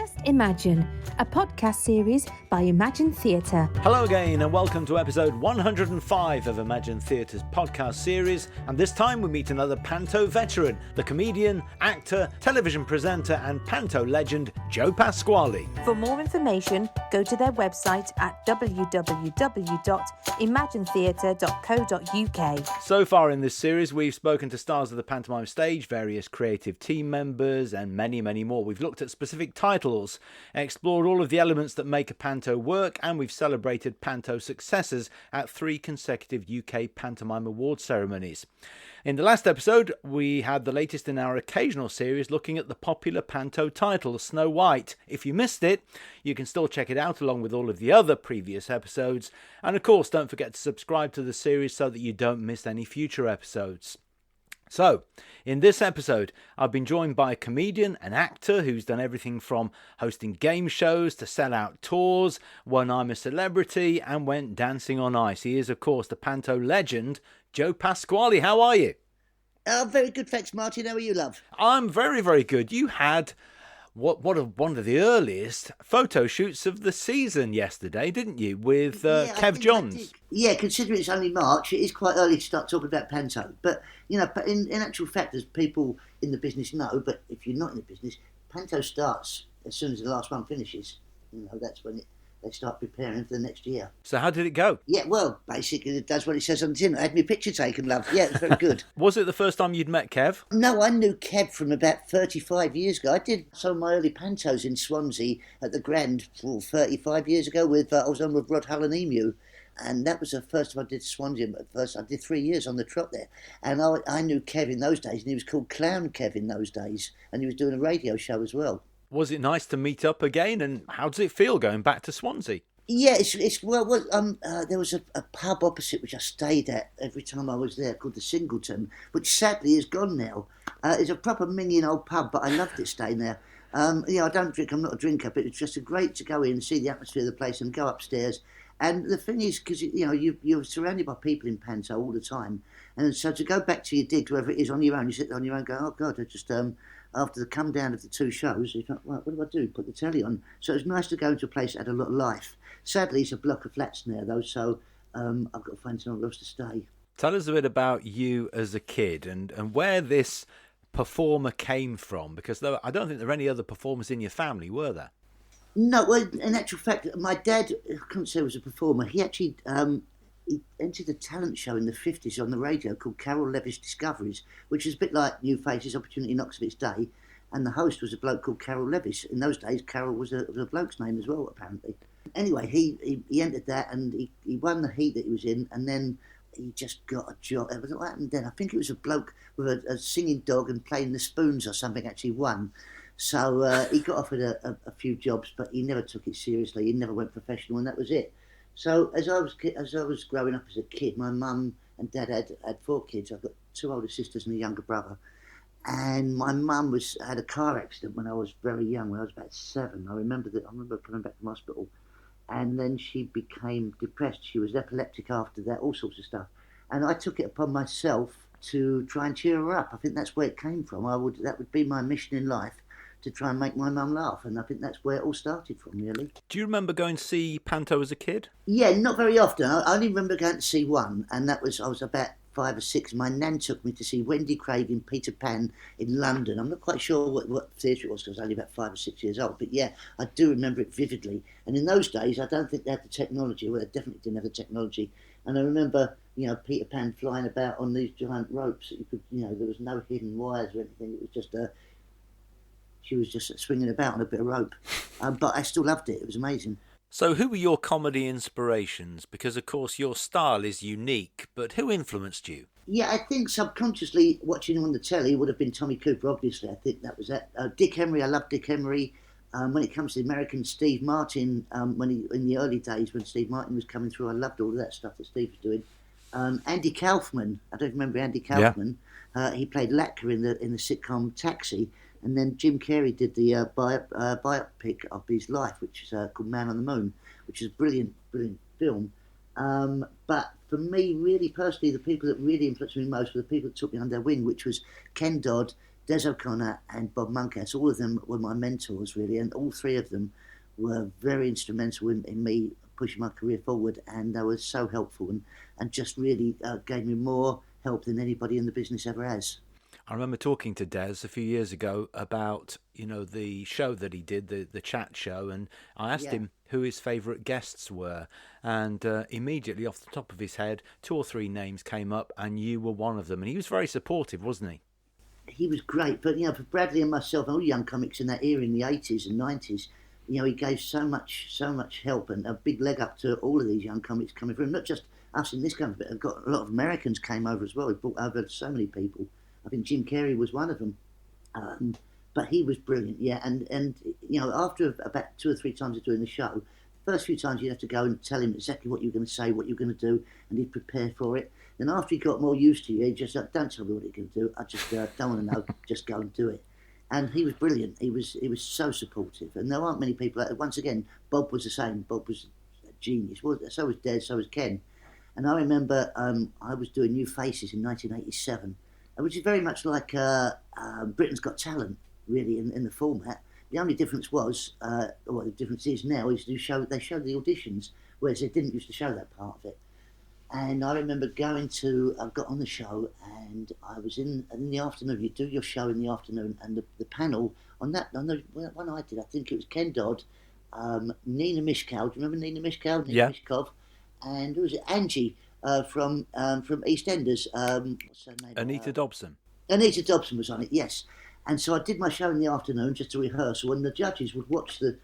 Just Imagine, a podcast series by Imagine Theatre. Hello again and welcome to episode 105 of Imagine Theatre's podcast series, and this time we meet another panto veteran, the comedian, actor, television presenter and panto legend Joe Pasquale. For more information, go to their website at www.imaginetheatre.co.uk. So far in this series we've spoken to stars of the pantomime stage, various creative team members and many more. We've looked at specific titles, explored all of the elements that make a panto work, and we've celebrated panto successes at 3 consecutive UK Pantomime Award ceremonies. In the last episode, we had the latest in our occasional series looking at the popular panto title, Snow White. If you missed it, you can still check it out along with all of the other previous episodes. And of course, don't forget to subscribe to the series so that you don't miss any future episodes. So, in this episode, I've been joined by a comedian, an actor who's done everything from hosting game shows to sell-out tours, won I'm a Celebrity and went dancing on ice. He is, of course, the panto legend, Joe Pasquale. How are you? Oh, very good, thanks, Martin. How are you, love? I'm very good. You had one of the earliest photo shoots of the season yesterday, didn't you, with Kev Johns? Yeah, considering it's only March, it is quite early to start talking about panto. But, you know, in actual fact, as people in the business know, but if you're not in the business, panto starts as soon as the last one finishes. You know, that's when they start preparing for the next year. So how did it go? Yeah, well, basically it does what it says on the tin. I had my picture taken, love. Yeah, it was very good. Was it the first time you'd met Kev? No, I knew Kev from about 35 years ago. I did some of my early pantos in Swansea at the Grand 35 years ago with, I was on with Rod Hull and Emu. And that was the first time I did Swansea. But first, I did 3 years on the trot there. And I knew Kev in those days, and he was called Clown Kev in those days. And he was doing a radio show as well. Was it nice to meet up again, and how does it feel going back to Swansea? Yeah, there was a pub opposite which I stayed at every time I was there called the Singleton, which sadly is gone now. It's a proper minging old pub, but I loved it staying there. I don't drink, I'm not a drinker, but it's just great to go in and see the atmosphere of the place and go upstairs. And the thing is, because you're surrounded by people in panto all the time, and so to go back to your digs, wherever it is, on your own, you sit there on your own and go, oh God, I just... After the come down of the 2 shows, you thought, well, what do I do? Put the telly on. So it was nice to go into a place that had a lot of life. Sadly, it's a block of flats now, though, so I've got to find somewhere else to stay. Tell us a bit about you as a kid and where this performer came from, because I don't think there were any other performers in your family, were there? No, well, in actual fact, my dad, I couldn't say he was a performer. He actually he entered a talent show in the 50s on the radio called Carol Levish Discoveries, which is a bit like New Faces, Opportunity Knocks of its day. And the host was a bloke called Carol Levish. In those days, Carol was a bloke's name as well, apparently. Anyway, he entered that and he won the heat that he was in, and then he just got a job. What happened then? I think it was a bloke with a singing dog and playing the spoons or something actually won. So he got offered a few jobs, but he never took it seriously. He never went professional, and that was it. So as I was growing up as a kid, my mum and dad had 4 kids. I've got 2 older sisters and a younger brother. And my mum had a car accident when I was very young, when I was about 7. I remember coming back from hospital, and then she became depressed. She was epileptic after that, all sorts of stuff. And I took it upon myself to try and cheer her up. I think that's where it came from. That would be my mission in life, to try and make my mum laugh, and I think that's where it all started from, really. Do you remember going to see panto as a kid? Yeah, not very often. I only remember going to see one, and I was about 5 or 6. My nan took me to see Wendy Craig in Peter Pan in London. I'm not quite sure what theatre it was, because I was only about 5 or 6 years old, but yeah, I do remember it vividly. And in those days, I don't think they had the technology. Well, they definitely didn't have the technology. And I remember, Peter Pan flying about on these giant ropes that you could, there was no hidden wires or anything. It was just she was just swinging about on a bit of rope. But I still loved it. It was amazing. So who were your comedy inspirations? Because, of course, your style is unique, but who influenced you? Yeah, I think subconsciously watching him on the telly would have been Tommy Cooper, obviously. I think that was that. Dick Emery, I love Dick Emery. When it comes to the American, Steve Martin, in the early days when Steve Martin was coming through, I loved all of that stuff that Steve was doing. Andy Kaufman, I don't remember Andy Kaufman. Yeah. He played Latka in the sitcom Taxi. And then Jim Carrey did the biopic of his life, which is called Man on the Moon, which is a brilliant film. But for me, really personally, the people that really influenced me most were the people that took me under their wing, which was Ken Dodd, Des O'Connor and Bob Monkhouse, all of them were my mentors, really, and all three of them were very instrumental in me pushing my career forward, and they were so helpful and just really gave me more help than anybody in the business ever has. I remember talking to Des a few years ago about, the show that he did, the chat show, and I asked him who his favourite guests were, and immediately off the top of his head, 2 or 3 names came up, and you were one of them, and he was very supportive, wasn't he? He was great, but for Bradley and myself and all young comics in that era in the 80s and 90s, he gave so much help and a big leg up to all of these young comics coming through, not just us in this country, but I've got a lot of Americans came over as well. He brought over so many people. I think Jim Carrey was one of them, but he was brilliant. Yeah, and after about 2 or 3 times of doing the show, the first few times you'd have to go and tell him exactly what you're going to say, what you're going to do, and he'd prepare for it. Then after he got more used to you, he'd just don't tell me what you're going to do. I just don't want to know. Just go and do it. And he was brilliant. He was so supportive, and there aren't many people. Once again, Bob was the same. Bob was a genius. Well, so was Des. So was Ken. And I remember I was doing New Faces in 1987. Which is very much like Britain's Got Talent, really, in the format. The only difference was, the difference is now, is they show the auditions, whereas they didn't used to show that part of it. And I remember I got on the show, and I was in the afternoon. You do your show in the afternoon, and the panel on the one I did, I think it was Ken Dodd, Nina Mishkow. Do you remember Nina Mishkow? Nina Mishkov, and who was it? Angie. From EastEnders, what's her name? Anita Dobson. Anita Dobson was on it, yes. And so I did my show in the afternoon, just a rehearsal, and the judges would watch the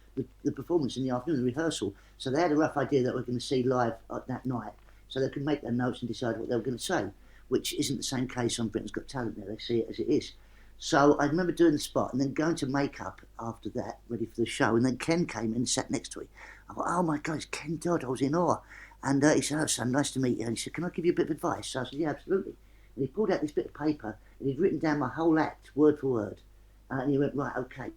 performance in the afternoon, the rehearsal. So they had a rough idea that we're going to see live that night, so they could make their notes and decide what they were going to say, which isn't the same case on Britain's Got Talent now. They see it as it is. So I remember doing the spot and then going to makeup after that, ready for the show, and then Ken came in and sat next to me. I thought, oh my God, it's Ken Dodd. I was in awe. And he said, oh, son, nice to meet you. And he said, can I give you a bit of advice? So I said, yeah, absolutely. And he pulled out this bit of paper and he'd written down my whole act, word for word. And he went, right, okay,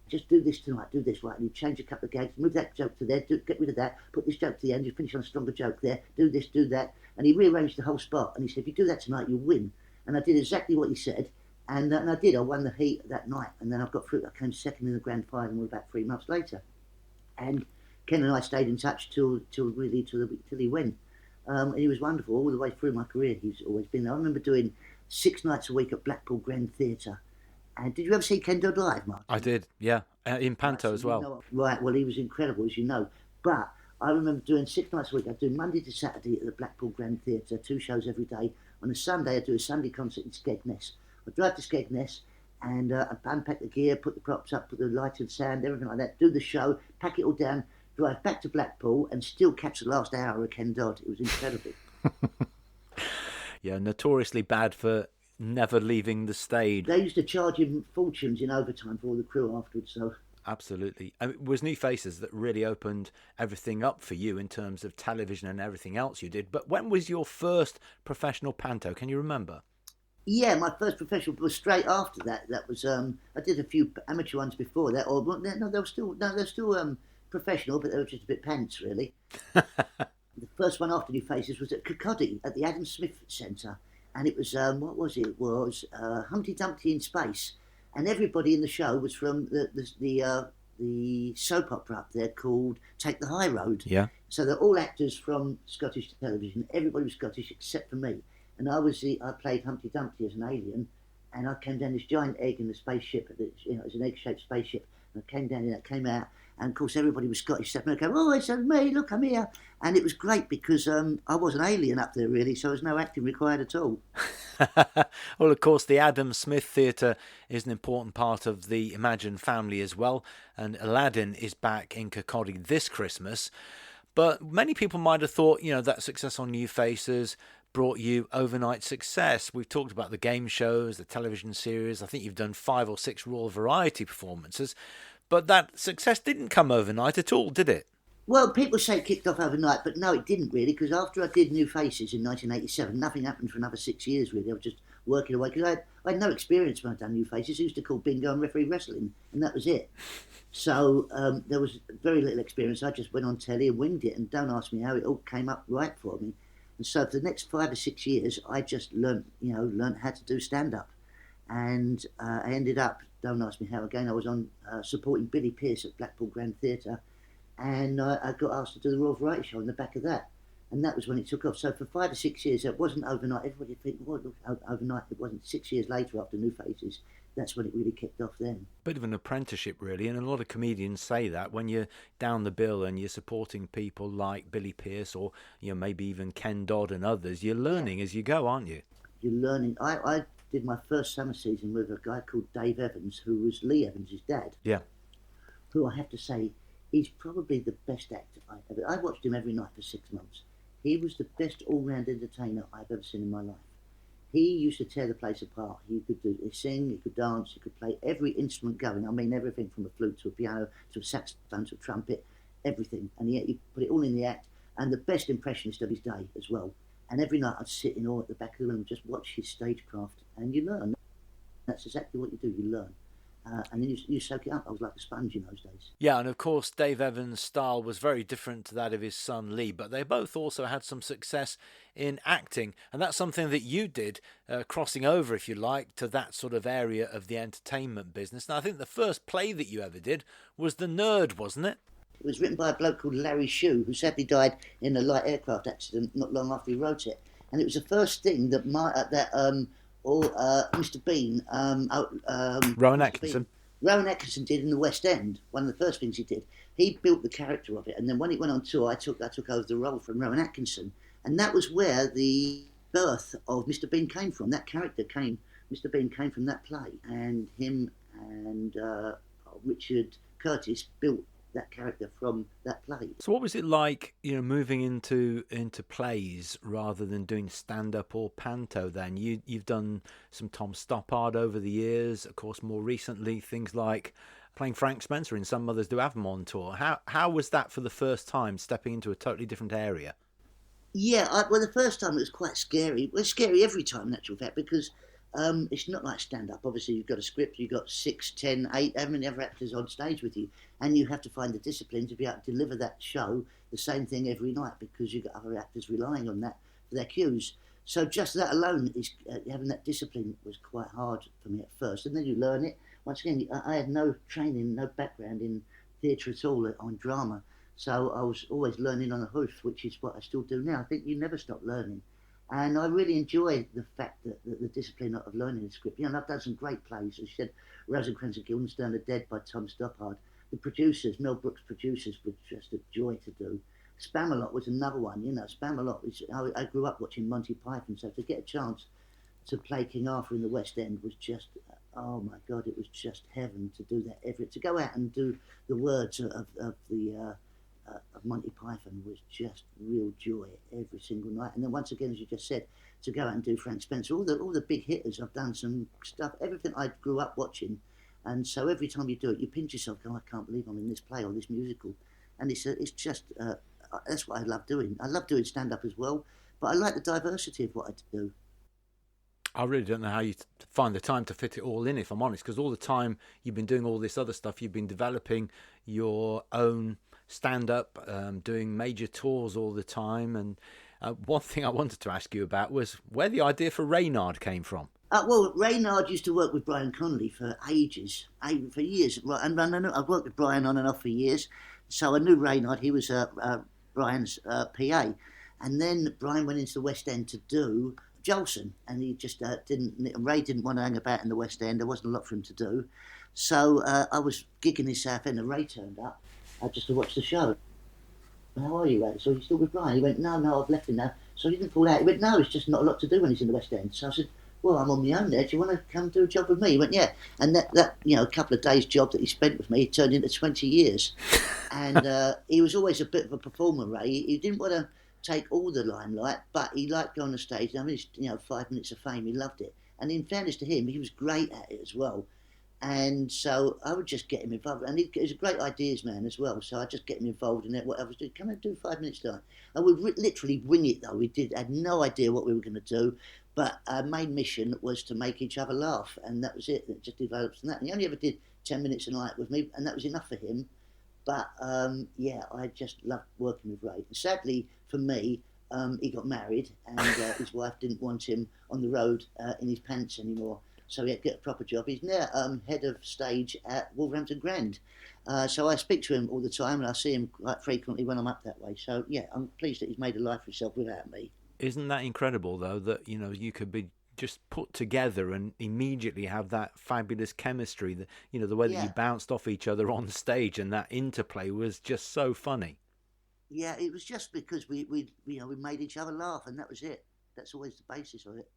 just do this tonight, do this, right. And he'd change a couple of gags, move that joke to there, get rid of that, put this joke to the end, you finish on a stronger joke there, do this, do that. And he rearranged the whole spot. And he said, if you do that tonight, you win. And I did exactly what he said. And I did. I won the heat that night. And then I got through. I came second in the grand final about 3 months later. And Ken and I stayed in touch till he went. And he was wonderful all the way through my career. He's always been there. I remember doing 6 nights a week at Blackpool Grand Theatre. And did you ever see Ken Dodd live, Mark? I did, yeah. In panto as well. Right, well, he was incredible, as you know. But I remember doing 6 nights a week. I'd do Monday to Saturday at the Blackpool Grand Theatre, 2 shows every day. On a Sunday, I'd do a Sunday concert in Skegness. I'd drive to Skegness and I'd unpack the gear, put the props up, put the light and sound, everything like that, do the show, pack it all down, drive back to Blackpool and still catch the last hour of Ken Dodd. It was incredible. Yeah, notoriously bad for never leaving the stage. They used to charge him fortunes in overtime for all the crew afterwards, so... Absolutely. It was New Faces that really opened everything up for you in terms of television and everything else you did. But when was your first professional panto? Can you remember? Yeah, my first professional was straight after that. That was I did a few amateur ones before that. Or no, they were still professional, but they were just a bit pants, really. The first one after New Faces was at Kirkcaldy at the Adam Smith Centre, and it was what was it? It was Humpty Dumpty in Space, and everybody in the show was from the soap opera up there called Take the High Road. Yeah. So they're all actors from Scottish television. Everybody was Scottish except for me. And I played Humpty Dumpty as an alien, and I came down this giant egg in the spaceship. It was an egg-shaped spaceship. And I came down and it came out, and of course everybody was Scottish. So I came, oh, it's me, look, I'm here. And it was great because I was an alien up there, really, so there was no acting required at all. Well, of course, the Adam Smith Theatre is an important part of the Imagine family as well, and Aladdin is back in Kirkcaldy this Christmas. But many people might have thought, that success on New Faces brought you overnight success. We've talked about the game shows, the television series. I think you've done 5 or 6 Royal Variety performances. But that success didn't come overnight at all, did it? Well, people say it kicked off overnight, but no, it didn't really, because after I did New Faces in 1987, nothing happened for another 6 years, really. I was just working away, because I had no experience when I'd done New Faces. I used to call bingo and referee wrestling, and that was it. So there was very little experience. I just went on telly and winged it, and don't ask me how it all came up right for me. And so for the next 5 or 6 years, I just learnt how to do stand-up. And I ended up, don't ask me how again, I was on supporting Billy Pearce at Blackpool Grand Theatre, and I got asked to do the Royal Variety Show on the back of that. And that was when it took off. So for 5 or 6 years, it wasn't overnight. Everybody think, well, overnight. It wasn't. 6 years later, after New Faces, that's when it really kicked off then. Bit of an apprenticeship, really, and a lot of comedians say that when you're down the bill and you're supporting people like Billy Pearce or maybe even Ken Dodd and others, you're learning as you go, aren't you? You're learning. I did my first summer season with a guy called Dave Evans, who was Lee Evans' dad. Yeah. Who I have to say, he's probably the best actor I ever. I watched him every night for 6 months. He was the best all-round entertainer I've ever seen in my life. He used to tear the place apart. He could sing, he could dance, he could play every instrument going. I mean, everything from a flute to a piano to a saxophone to a trumpet, everything. And he put it all in the act. And the best impressionist of his day as well. And every night I'd sit in awe at the back of the room and just watch his stagecraft. And you learn. That's exactly what you do. You learn. And then you soak it up. I was like a sponge in those days. Yeah, and of course Dave Evans' style was very different to that of his son Lee, but they both also had some success in acting, and that's something that you did, crossing over, if you like, to that sort of area of the entertainment business. Now, I think the first play that you ever did was The Nerd, wasn't it? It was written by a bloke called Larry Shue, who sadly died in a light aircraft accident not long after he wrote it. And it was the first thing that Mr. Bean, Rowan Atkinson. Rowan Atkinson did in the West End. One of the first things he did. He built the character of it, and then when it went on tour, I took over the role from Rowan Atkinson, and that was where the birth of Mr. Bean came from. That character came. Mr. Bean came from that play, and him and Richard Curtis built that character from that play. So what was it like, moving into plays rather than doing stand-up or panto then? You've done some Tom Stoppard over the years, of course more recently things like playing Frank Spencer in Some Mothers Do Have Them on tour. How was that for the first time, stepping into a totally different area? Yeah, well the first time it was quite scary. It was scary every time in actual fact because it's not like stand-up. Obviously, you've got a script, you've got 6, 10, 8, how many other actors on stage with you, and you have to find the discipline to be able to deliver that show the same thing every night because you've got other actors relying on that for their cues. So just that alone, is having that discipline was quite hard for me at first, and then you learn it. Once again, I had no training, no background in theatre at all, on drama, so I was always learning on the hoof, which is what I still do now. I think you never stop learning. And I really enjoy the fact that the discipline of learning the script. And I've done some great plays. As you said, Rosencrantz and Guildenstern are Dead by Tom Stoppard. The producers, Mel Brooks' producers, were just a joy to do. Spamalot was another one. Spamalot was. I grew up watching Monty Python, so to get a chance to play King Arthur in the West End was just, oh my God, it was just heaven to do that. To go out and do the words of Monty Python was just real joy every single night. And then once again, as you just said, to go out and do Frank Spencer, all the big hitters, I've done some stuff, everything I grew up watching. And so every time you do it, you pinch yourself, going, I can't believe I'm in this play or this musical. And it's just, that's what I love doing. I love doing stand-up as well, but I like the diversity of what I do. I really don't know how you find the time to fit it all in, if I'm honest, because all the time you've been doing all this other stuff, you've been developing your own stand-up, doing major tours all the time. And one thing I wanted to ask you about was where the idea for Reynard came from. Well, Reynard used to work with Brian Conley for ages, for years. And I've worked with Brian on and off for years, so I knew Reynard. He was Brian's PA. And then Brian went into the West End to do Jolson, and he just Ray didn't want to hang about in the West End. There wasn't a lot for him to do. So I was gigging in South End, and Ray turned up just to watch the show. How are you, Ray? So he's still with Brian? He went, no, I've left him now. So he didn't pull out. He went, no, it's just not a lot to do when he's in the West End. So I said, well, I'm on my own there. Do you want to come do a job with me? He went, yeah. And that a couple of days' job that he spent with me turned into 20 years. And he was always a bit of a performer, Ray. He didn't want to take all the limelight, but he liked going on the stage. I mean, 5 minutes of fame, he loved it. And in fairness to him, he was great at it as well. And so I would just get him involved. And he's a great ideas man as well. So I just get him involved in it. What I was doing, come and do 5 minutes tonight. I would literally wing it though. We had no idea what we were going to do. But our main mission was to make each other laugh. And that was it. It just developed from that. And he only ever did 10 minutes a night with me. And that was enough for him. But I just loved working with Ray. And sadly for me, he got married. And his wife didn't want him on the road in his pants anymore. so he had to get a proper job. He's now head of stage at Wolverhampton Grand. So I speak to him all the time, and I see him quite frequently when I'm up that way. So yeah, I'm pleased that he's made a life for himself without me. Isn't that incredible, though, that, you know, you could be just put together and immediately have that fabulous chemistry, that, you know, the way that you bounced off each other on stage, and that interplay was just so funny. Yeah, it was just because we made each other laugh, and that was it. That's always the basis of it.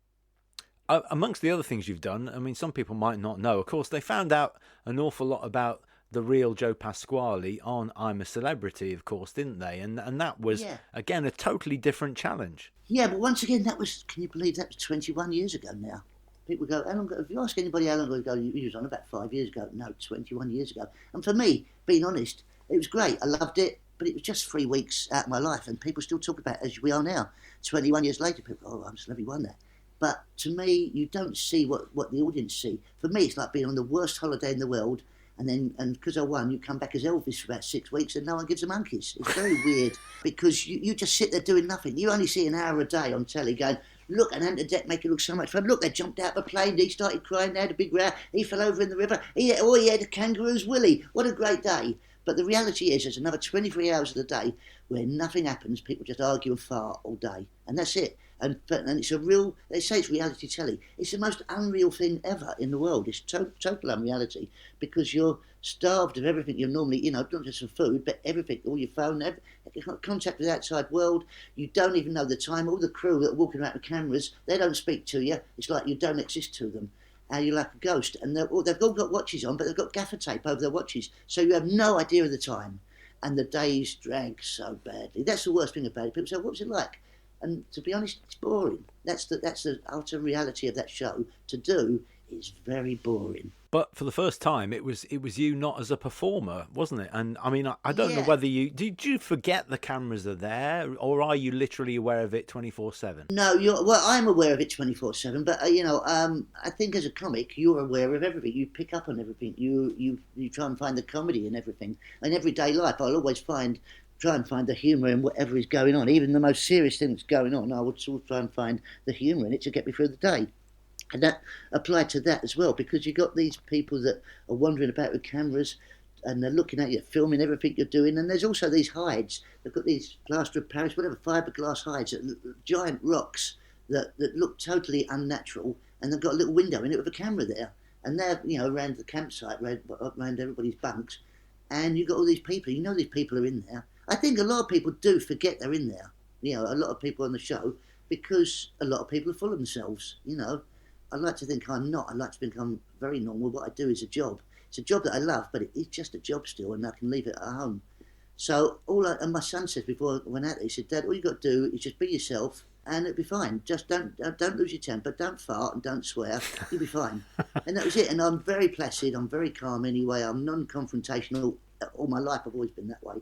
Amongst the other things you've done, I mean, some people might not know. Of course, they found out an awful lot about the real Joe Pasquale on I'm a Celebrity, of course, didn't they? And that was, again, a totally different challenge. Yeah, but once again, that was, can you believe that was 21 years ago now? People go, how long ago? If you ask anybody how long ago you was on, about 5 years ago. No, 21 years ago. And for me, being honest, it was great. I loved it, but it was just 3 weeks out of my life, and people still talk about it as we are now. 21 years later, people go, oh, I'm Celebrity, won that. But to me, you don't see what the audience see. For me, it's like being on the worst holiday in the world, and because I won, you come back as Elvis for about 6 weeks and no one gives a monkeys. It's very weird, because you just sit there doing nothing. You only see an hour a day on telly going, look, and Ant Deck make it look so much fun. Look, they jumped out of a plane, he started crying, they had a big row, he fell over in the river, he had a kangaroo's willy. What a great day. But the reality is there's another 23 hours of the day where nothing happens, people just argue and fart all day, and that's it. And it's a real, they say it's reality telly. It's the most unreal thing ever in the world. It's total unreality, because you're starved of everything you're normally, you know, not just for food, but everything, all your phone, contact with the outside world. You don't even know the time. All the crew that are walking around with cameras, they don't speak to you. It's like you don't exist to them. And you're like a ghost. And they've all got watches on, but they've got gaffer tape over their watches. So you have no idea of the time. And the days drag so badly. That's the worst thing about it. People say, what was it like? And to be honest, it's boring. That's the utter reality of that show. To do is very boring. But for the first time, it was you not as a performer, wasn't it? And I mean, I don't know whether did you forget the cameras are there, or are you literally aware of it 24/7? No, I'm aware of it 24/7. But I think as a comic, you're aware of everything. You pick up on everything. You try and find the comedy in everything. In everyday life, I'll always try and find the humour in whatever is going on. Even the most serious thing that's going on, I would sort of try and find the humour in it to get me through the day. And that applied to that as well, because you got these people that are wandering about with cameras, and they're looking at you, filming everything you're doing. And there's also these hides. They've got these plaster of Paris, whatever, fiberglass hides, giant rocks that look totally unnatural, and they've got a little window in it with a camera there. And they're, around the campsite, around everybody's bunks. And you've got all these people. You know these people are in there. I think a lot of people do forget they're in there. A lot of people on the show, because a lot of people are full of themselves. I like to think I'm not. I like to think I'm very normal. What I do is a job. It's a job that I love, but it's just a job still, and I can leave it at home. So and my son said before I went out there, he said, Dad, all you got to do is just be yourself, and it'll be fine. Just don't lose your temper, don't fart, and don't swear. You'll be fine. And that was it. And I'm very placid. I'm very calm anyway. I'm non-confrontational. All my life I've always been that way.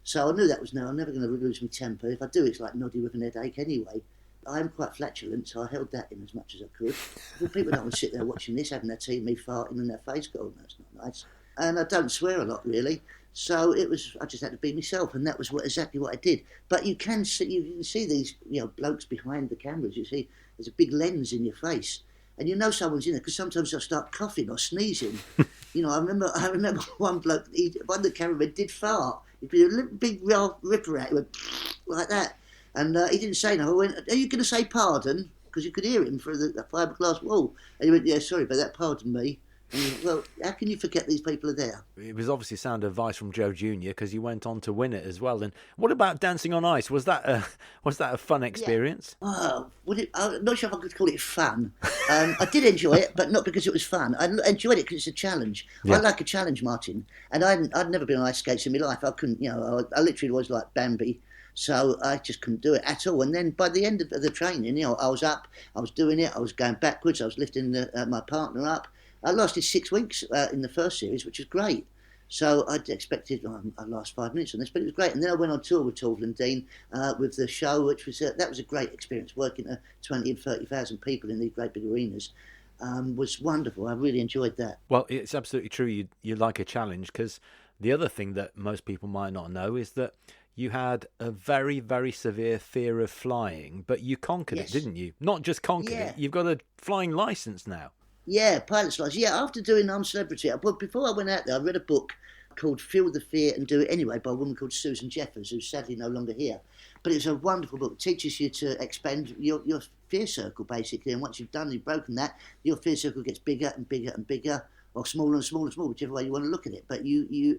So I knew that was I'm never going to lose my temper. If I do, it's like Noddy with an headache anyway. I'm quite flatulent, so I held that in as much as I could. Well, people don't want to sit there watching this, having their tea, me farting in their face, going, that's not nice. And I don't swear a lot, really. So I just had to be myself, and that was exactly what I did. But you can see these, blokes behind the cameras. You see, there's a big lens in your face, and someone's in there, because sometimes they'll start coughing or sneezing. I remember one bloke, one of the cameramen did fart. He'd be a little big ripper out, he went like that. And he didn't say no. I went, are you going to say pardon? Because you could hear him through the fiberglass wall. And he went, yeah, sorry about that, pardon me. And he went, well, how can you forget these people are there? It was obviously sound advice from Joe Jr., because he went on to win it as well. And what about dancing on ice? Was that a fun experience? Yeah. I'm not sure if I could call it fun. I did enjoy it, but not because it was fun. I enjoyed it because it's a challenge. Yeah. I like a challenge, Martin. And I'd never been on ice skates in my life. I couldn't, I literally was like Bambi. So I just couldn't do it at all. And then by the end of the training, I was up, I was doing it, I was going backwards, I was lifting my partner up. I lasted 6 weeks in the first series, which was great. So I'd expected I'd last 5 minutes on this, but it was great. And then I went on tour with Torval and Dean with the show, which was that was a great experience. Working to 20 and 30,000 people in these great big arenas was wonderful. I really enjoyed that. Well, it's absolutely true. You like a challenge, because the other thing that most people might not know is that you had a very, very severe fear of flying, but you conquered it, didn't you? Not just conquered it, you've got a flying licence now. Yeah, pilot's license. Yeah, after doing I'm Celebrity, but before I went out there, I read a book called Feel the Fear and Do It Anyway by a woman called Susan Jeffers, who's sadly no longer here. But it's a wonderful book. It teaches you to expand your fear circle, basically. And once you've broken that, your fear circle gets bigger and bigger and bigger, or smaller and smaller and smaller, whichever way you want to look at it. But you're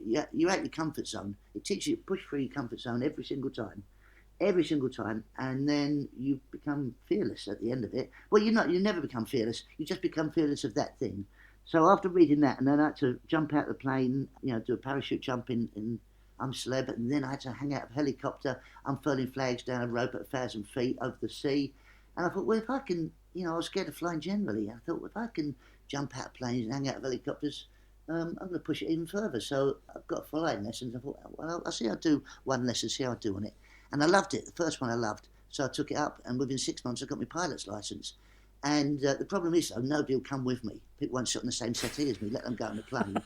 out your comfort zone. It teaches you to push through your comfort zone every single time, and then you become fearless at the end of it. Well, you never become fearless. You just become fearless of that thing. So after reading that, and then I had to jump out of the plane, do a parachute jump in I'm Celeb, and then I had to hang out of a helicopter, unfurling flags down a rope at 1,000 feet over the sea. And I thought, well, if I can, I was scared of flying generally. I thought, well, if I can jump out of planes and hang out of helicopters, I'm going to push it even further. So I've got flying lessons. I thought, well, I'll see how I do one lesson, see how I do on it. And I loved it. The first one I loved. So I took it up, and within 6 months I got my pilot's licence. And the problem is, though, nobody will come with me. People won't sit on the same settee as me, let them go on the plane.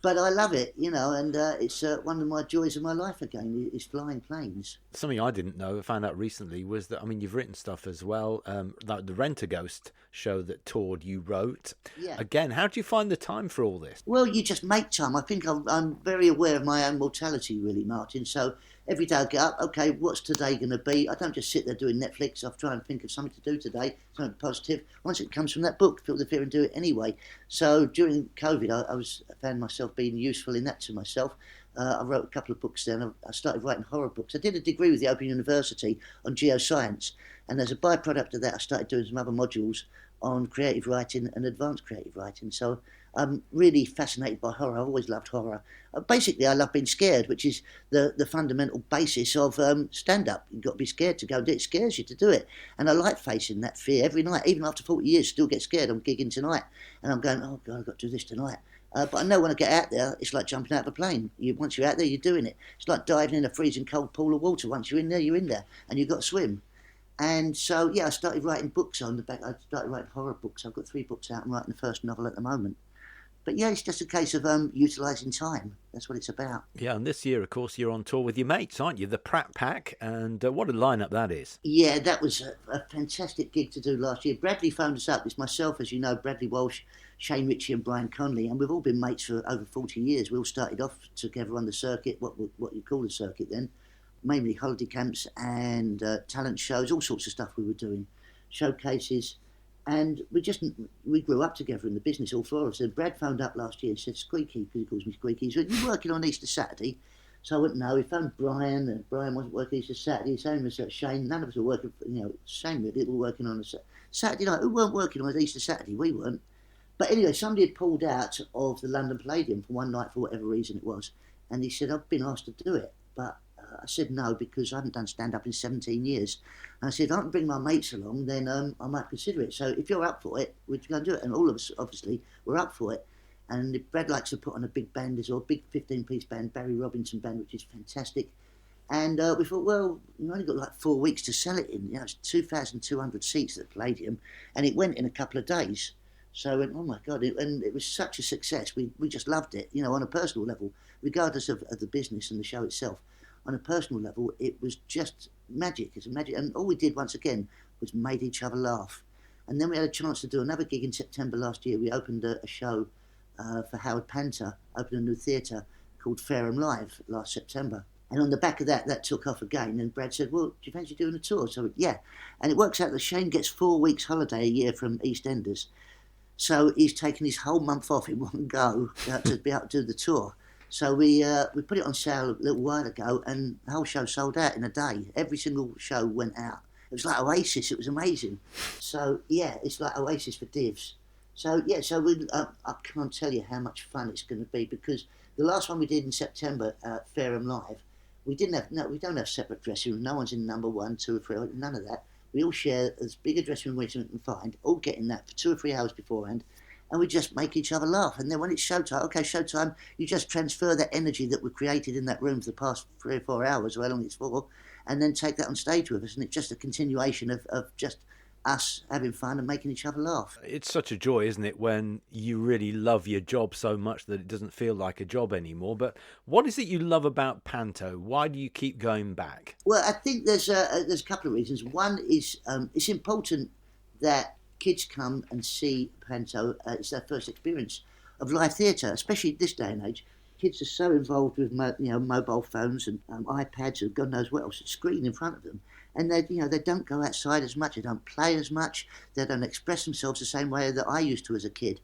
But I love it, and it's one of my joys of my life again, is flying planes. Something I didn't know, I found out recently, was that, you've written stuff as well, like the Rent-A-Ghost show that toured, you wrote. Yeah. Again, how do you find the time for all this? Well, you just make time. I think I'm very aware of my own mortality, really, Martin. So every day I get up, okay, what's today going to be? I don't just sit there doing Netflix. I try and think of something to do today, something positive. Once it comes from that book, Feel the Fear and Do It Anyway. So during COVID, I found myself being useful in that to myself. I wrote a couple of books then. I started writing horror books. I did a degree with the Open University on geoscience. And as a byproduct of that, I started doing some other modules on creative writing and advanced creative writing. So I'm really fascinated by horror. I've always loved horror. Basically, I love being scared, which is the fundamental basis of stand-up. You've got to be scared to go and do it. It scares you to do it. And I like facing that fear every night. Even after 40 years, still get scared. I'm gigging tonight. And I'm going, oh, God, I've got to do this tonight. But I know when I get out there, it's like jumping out of a plane. Once you're out there, you're doing it. It's like diving in a freezing cold pool of water. Once you're in there, and you've got to swim. And so, I started writing books on the back. I started writing horror books. I've got 3 books out. I'm writing the first novel at the moment. But it's just a case of utilising time. That's what it's about. Yeah, and this year, of course, you're on tour with your mates, aren't you? The Prat Pack, and what a lineup that is. Yeah, that was a fantastic gig to do last year. Bradley phoned us up. It's myself, as you know, Bradley Walsh, Shane Richie and Brian Conley, and we've all been mates for over 40 years. We all started off together on the circuit, what you call the circuit then, mainly holiday camps and talent shows, all sorts of stuff we were doing, showcases. And we grew up together in the business, all 4 of us. And Brad phoned up last year and said, Squeaky, because he calls me Squeaky, he said, you working on Easter Saturday? So I went, no. He phoned Brian, and Brian wasn't working Easter Saturday. Same as Shane. None of us were working, same really, we were working on a Saturday night. Who weren't working on Easter Saturday? We weren't. But anyway, somebody had pulled out of the London Palladium for one night for whatever reason it was. And he said, I've been asked to do it. But I said no, because I haven't done stand-up in 17 years. And I said, if I can bring my mates along, then I might consider it. So if you're up for it, we're going to do it. And all of us, obviously, were up for it. And if Brad likes to put on a big band as well, big 15-piece band, Barry Robinson band, which is fantastic. And we thought, well, we've only got like 4 weeks to sell it in. It's 2,200 seats at the Palladium. And it went in a couple of days. So I went, oh my God, and it was such a success. We just loved it, on a personal level, regardless of the business and the show itself. On a personal level, it was just magic. It's a magic. And all we did, once again, was made each other laugh. And then we had a chance to do another gig in September last year. We opened a show for Howard Panter, opened a new theatre called Fareham Live last September. And on the back of that took off again. And Brad said, well, do you fancy doing a tour? So, yeah. And it works out that Shane gets 4 weeks holiday a year from EastEnders. So he's taken his whole month off in one go to be able to do the tour. So we put it on sale a little while ago, and the whole show sold out in a day. Every single show went out. It was like Oasis. It was amazing. So it's like Oasis for divs. So I can't tell you how much fun it's going to be, because the last one we did in September at Fareham Live, we don't have separate dressing rooms. No one's in number 1, 2 or 3, none of that. We all share as big a dressing room as we can find, all get in that for 2 or 3 hours beforehand, and we just make each other laugh. And then when it's showtime, you just transfer that energy that we created in that room for the past 3 or 4 hours, or how long it's for, and then take that on stage with us. And it's just a continuation of just us having fun and making each other laugh. It's such a joy, isn't it, when you really love your job so much that it doesn't feel like a job anymore. But what is it you love about panto? Why do you keep going back? Well, I think there's a couple of reasons. One is it's important that kids come and see panto. It's their first experience of live theatre, especially this day and age. Kids are so involved with mobile phones and iPads and God knows what else, a screen in front of them, and they don't go outside as much, they don't play as much, they don't express themselves the same way that I used to as a kid.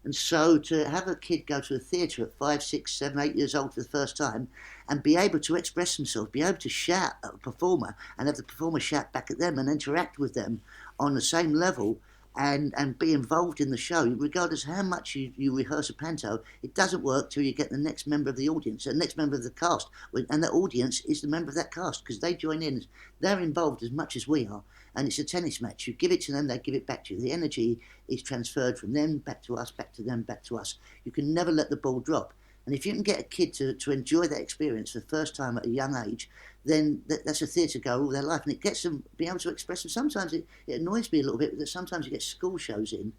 And so to have a kid go to a theatre at 5, 6, 7, 8 years old for the first time and be able to express themselves, be able to shout at a performer and have the performer shout back at them and interact with them on the same level and be involved in the show, regardless of how much you rehearse a panto, it doesn't work till you get the next member of the audience, the next member of the cast. And the audience is the member of that cast because they join in. They're involved as much as we are. And it's a tennis match. You give it to them, they give it back to you. The energy is transferred from them back to us, back to them, back to us. You can never let the ball drop. And if you can get a kid to enjoy that experience for the first time at a young age, then that's a theatre goer all their life. And it gets them be able to express them. Sometimes it annoys me a little bit that sometimes you get school shows in,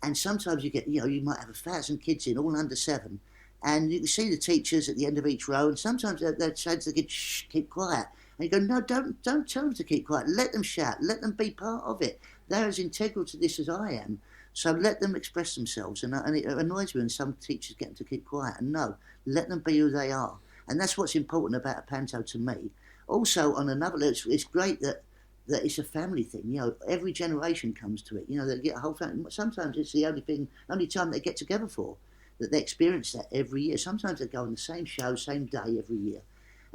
and sometimes you get, you might have 1,000 kids in, all under 7, and you can see the teachers at the end of each row, and sometimes they're saying to the kids, shh, keep quiet. And you go, no, don't tell them to keep quiet. Let them shout. Let them be part of it. They're as integral to this as I am. So let them express themselves. And it annoys me when some teachers get them to keep quiet. And no, let them be who they are. And that's what's important about a panto to me. Also, on another level, it's great that it's a family thing. Every generation comes to it. They get a whole family. Sometimes it's the only time they get together for, that they experience that every year. Sometimes they go on the same show, same day every year.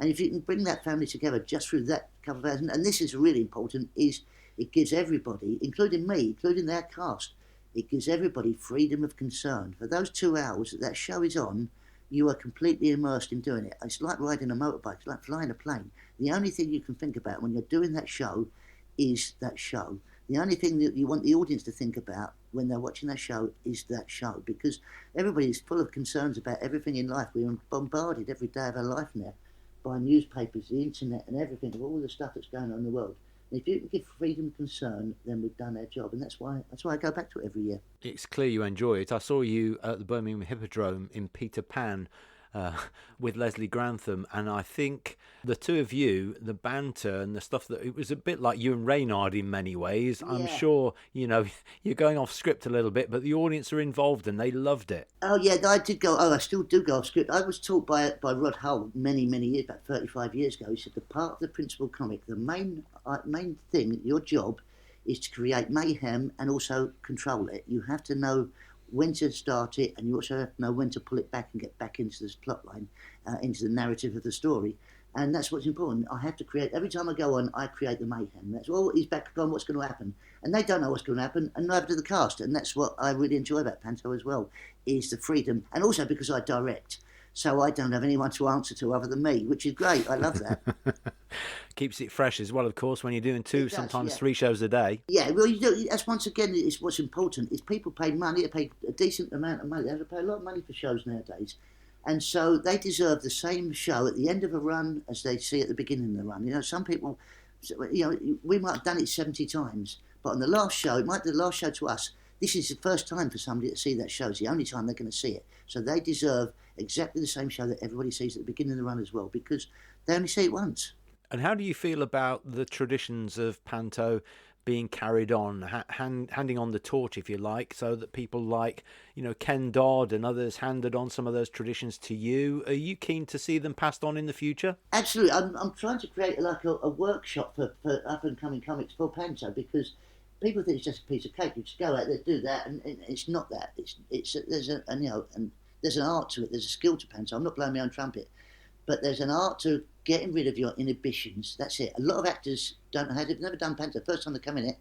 And if you can bring that family together just through that couple of hours, and this is really important, is it gives everybody, including me, including their cast, it gives everybody freedom of concern. For those 2 hours that show is on, you are completely immersed in doing it. It's like riding a motorbike, it's like flying a plane. The only thing you can think about when you're doing that show is that show. The only thing that you want the audience to think about when they're watching that show is that show, because everybody's full of concerns about everything in life. We're bombarded every day of our life now by newspapers, the internet and everything, of all the stuff that's going on in the world. And if you can give freedom of concern, then we've done our job, and that's why I go back to it every year. It's clear you enjoy it. I saw you at the Birmingham Hippodrome in Peter Pan with Leslie Grantham, and I think the two of you, the banter and the stuff, that it was a bit like you and Reynard in many ways. Yeah. I'm sure you're going off script a little bit, but the audience are involved and they loved it. Oh yeah, I did go. I still do go off script. I was taught by Rod Hull many years, about 35 years ago. He said the part of the principal comic, the main thing, your job, is to create mayhem and also control it. You have to know when to start it, and you also have to know when to pull it back and get back into this plot line, into the narrative of the story. And that's what's important. I have to create, every time I go on, I create the mayhem. That's, he's back on, what's going to happen? And they don't know what's going to happen, and neither do the cast. And that's what I really enjoy about panto as well, is the freedom. And also because I direct, so I don't have anyone to answer to other than me, which is great. I love that. Keeps it fresh as well, of course, when you're doing sometimes 3 shows a day. Yeah, well, that's once again, is what's important, is people pay money, they pay a decent amount of money. They have to pay a lot of money for shows nowadays. And so they deserve the same show at the end of a run as they see at the beginning of the run. Some people, we might have done it 70 times, but on the last show, it might be the last show to us. This is the first time for somebody to see that show. It's the only time they're going to see it. So they deserve exactly the same show that everybody sees at the beginning of the run as well, because they only see it once. And how do you feel about the traditions of panto being carried on, handing on the torch, if you like, so that people like, Ken Dodd and others handed on some of those traditions to you? Are you keen to see them passed on in the future? Absolutely. I'm trying to create a workshop for up-and-coming comics for panto, because people think it's just a piece of cake. You just go out there, do that, and it's not that. There's an art to it. There's a skill to panto. I'm not blowing my own trumpet, but there's an art to getting rid of your inhibitions. That's it. A lot of actors they've never done panto. First time they come in it,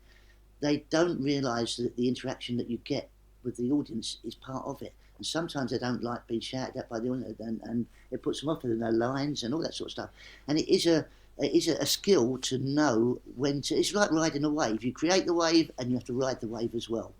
they don't realise that the interaction that you get with the audience is part of it. And sometimes they don't like being shouted at by the audience, and it puts them off with their lines and all that sort of stuff. And it is a skill to know when to. It's like riding a wave. You create the wave, and you have to ride the wave as well.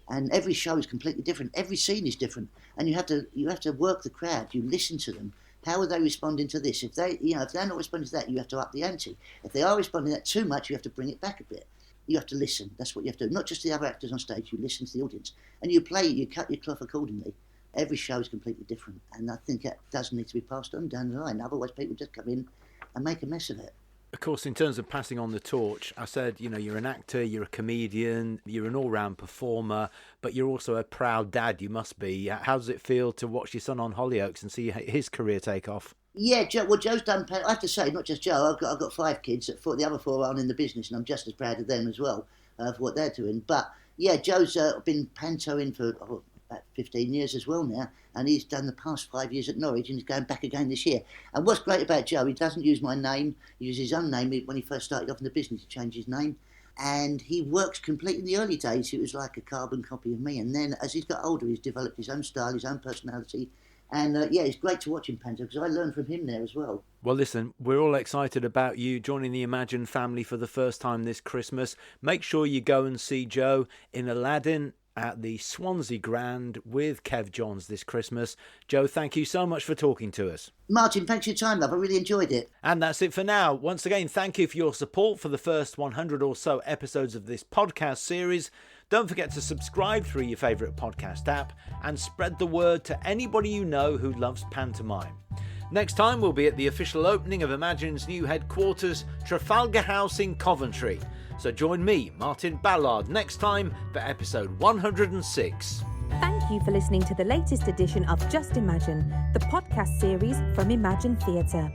And every show is completely different. Every scene is different, and you have to work the crowd. You listen to them. How are they responding to this? If they're not responding to that, you have to up the ante. If they are responding to that too much, you have to bring it back a bit. You have to listen. That's what you have to do. Not just the other actors on stage. You listen to the audience, and you cut your cloth accordingly. Every show is completely different, and I think that does need to be passed on down the line. Otherwise, people just come in and make a mess of it. Of course, in terms of passing on the torch, I said, you're an actor, you're a comedian, you're an all-round performer, but you're also a proud dad, you must be. How does it feel to watch your son on Hollyoaks and see his career take off? Yeah, Joe's done. I have to say, not just Joe. I've got 5 kids. The other 4 aren't in the business, and I'm just as proud of them as well for what they're doing. But yeah, Joe's been pantoing for about 15 years as well now, and he's done the past 5 years at Norwich, and he's going back again this year. And what's great about Joe, he doesn't use my name. He uses his own name. When he first started off in the business, he changed his name. And he works completely. In the early days, it was like a carbon copy of me. And then as he's got older, he's developed his own style, his own personality. And it's great to watch him panto because I learned from him there as well. Well, listen, we're all excited about you joining the Imagine family for the first time this Christmas. Make sure you go and see Joe in Aladdin at the Swansea Grand with Kev Johns this Christmas. Joe, thank you so much for talking to us. Martin, thanks for your time, love. I really enjoyed it. And that's it for now. Once again, thank you for your support for the first 100 or so episodes of this podcast series. Don't forget to subscribe through your favourite podcast app and spread the word to anybody you know who loves pantomime. Next time we'll be at the official opening of Imagine's new headquarters, Trafalgar House in Coventry. So join me, Martin Ballard, next time for episode 106. Thank you for listening to the latest edition of Just Imagine, the podcast series from Imagine Theatre.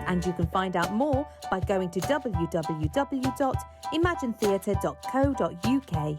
And you can find out more by going to www.imaginetheatre.co.uk.